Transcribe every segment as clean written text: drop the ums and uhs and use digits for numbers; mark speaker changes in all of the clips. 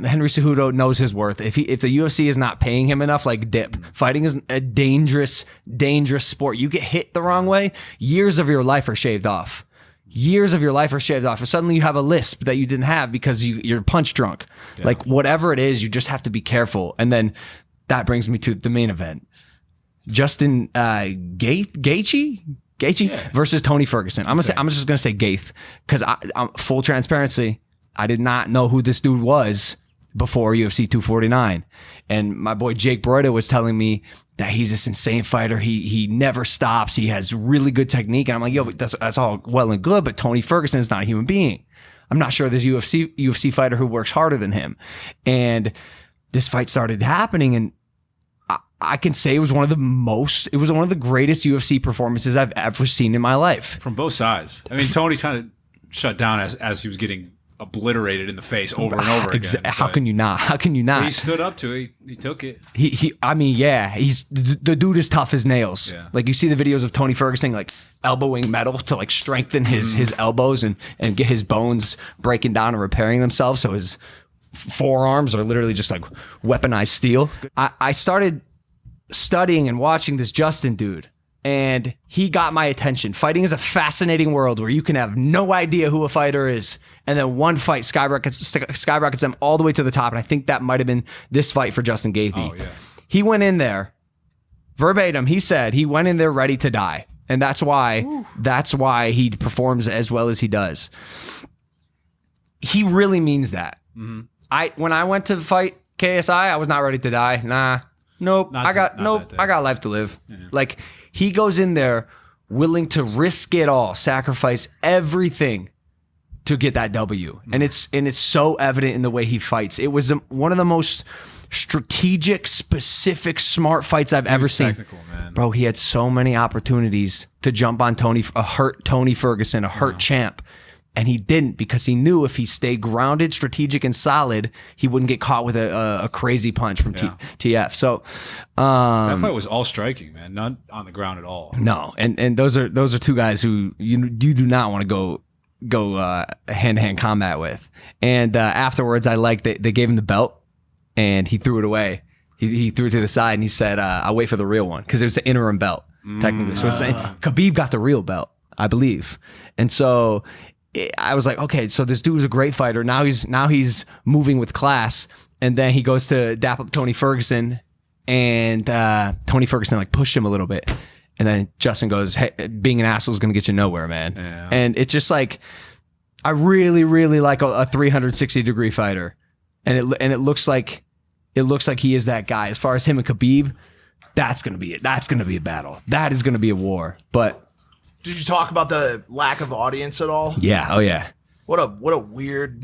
Speaker 1: Henry Cejudo knows his worth. If the UFC is not paying him enough, like dip. Fighting is a dangerous sport. You get hit the wrong way, years of your life are shaved off. Years of your life are shaved off. And suddenly you have a lisp that you didn't have because you're punch drunk. Yeah. Like whatever it is, you just have to be careful. And then that brings me to the main event. Justin Gaethje versus Tony Ferguson. I'm just gonna say Gaeth because I'm full transparency. I did not know who this dude was before UFC 249. And my boy Jake Broida was telling me that he's this insane fighter. He never stops. He has really good technique. And I'm like, yo, but that's all well and good, but Tony Ferguson is not a human being. I'm not sure there's a UFC fighter who works harder than him. And this fight started happening, and I can say it was one of the greatest UFC performances I've ever seen in my life.
Speaker 2: From both sides. I mean, Tony kind of shut down as he was getting obliterated in the face over and over again.
Speaker 1: How can you not?
Speaker 2: He stood up to it. He took it.
Speaker 1: He's the dude is tough as nails.
Speaker 2: Yeah.
Speaker 1: Like you see the videos of Tony Ferguson like elbowing metal to like strengthen his elbows and get his bones breaking down and repairing themselves. So his forearms are literally just like weaponized steel. I started studying and watching this Justin dude, and he got my attention. Fighting is a fascinating world where you can have no idea who a fighter is, and then one fight skyrockets them all the way to the top. And I think that might have been this fight for Justin Gaethje.
Speaker 2: Oh, yeah.
Speaker 1: He went in there, verbatim, he said he went in there ready to die. And that's why he performs as well as he does. He really means that. Mm-hmm. When I went to fight KSI, I was not ready to die. Nah. Nope. I got life to live. Yeah. Like he goes in there willing to risk it all, sacrifice everything to get that W. And it's so evident in the way he fights. It was one of the most strategic, specific, smart fights I've ever seen.
Speaker 2: Technical, man.
Speaker 1: Bro, he had so many opportunities to jump on a hurt Tony Ferguson, a hurt champ. And he didn't, because he knew if he stayed grounded, strategic, and solid, he wouldn't get caught with a crazy punch from TF. So
Speaker 2: that fight was all striking, man, not on the ground at all.
Speaker 1: No, and those are two guys who you do not want to go hand-to-hand combat with. And afterwards, I liked that they gave him the belt, and he threw it away. He threw it to the side, and he said, "I'll wait for the real one," because it was an interim belt technically. So it's Khabib got the real belt, I believe, and so. I was like, okay, so this dude is a great fighter. Now he's moving with class, and then he goes to dap up Tony Ferguson, and Tony Ferguson like pushed him a little bit, and then Justin goes, "Hey, being an asshole is gonna get you nowhere, man." Yeah. And it's just like, I really, really like a 360-degree fighter, and it looks like he is that guy. As far as him and Khabib, that's gonna be it. That's gonna be a battle. That is gonna be a war, but.
Speaker 3: Did you talk about the lack of audience at all?
Speaker 1: Yeah. Oh yeah.
Speaker 3: What a weird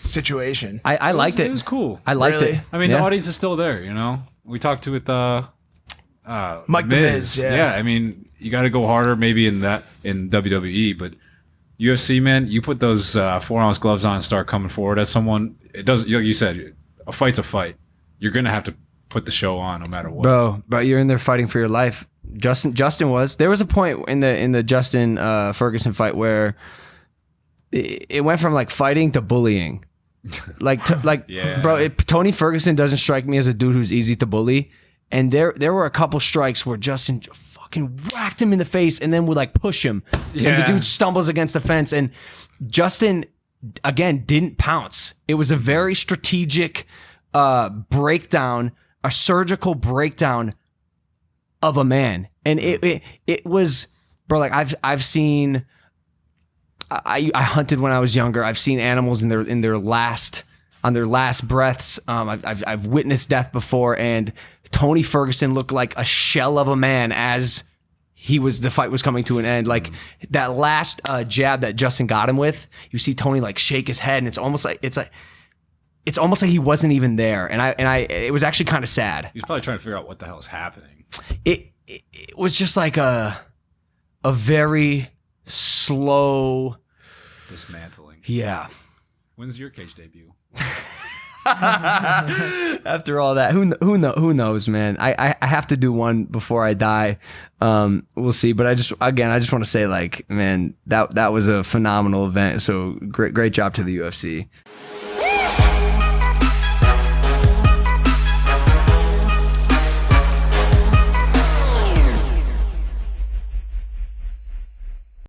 Speaker 3: situation.
Speaker 1: I liked it.
Speaker 2: It was cool.
Speaker 1: I liked it.
Speaker 2: I mean, the audience is still there. You know, we talked to it.
Speaker 3: Mike the Miz.
Speaker 2: Yeah. I mean, you got to go harder maybe in WWE, but UFC, man, you put those 4-ounce gloves on and start coming forward as someone. It doesn't. Like you said, a fight's a fight. You're gonna have to put the show on no matter what.
Speaker 1: Bro, you're in there fighting for your life. Justin was. There was a point in the Justin Ferguson fight where it went from like fighting to bullying. Yeah. Bro, Tony Ferguson doesn't strike me as a dude who's easy to bully. And there were a couple strikes where Justin fucking whacked him in the face and then would like push him. Yeah. And the dude stumbles against the fence, and Justin again didn't pounce. It was a very strategic breakdown, a surgical breakdown of a man. And it was, bro, like I've seen, I hunted when I was younger. I've seen animals on their last breaths. I've witnessed death before, and Tony Ferguson looked like a shell of a man as the fight was coming to an end. Like that last jab that Justin got him with, you see Tony like shake his head, and it's almost like he wasn't even there. And it was actually kind of sad.
Speaker 2: He was probably trying to figure out what the hell is happening.
Speaker 1: It was just like a very slow
Speaker 2: dismantling.
Speaker 1: Yeah.
Speaker 2: When's your cage debut?
Speaker 1: After all that, who knows, man? I have to do one before I die. We'll see. But I just want to say, like, man, that was a phenomenal event. So great job to the UFC.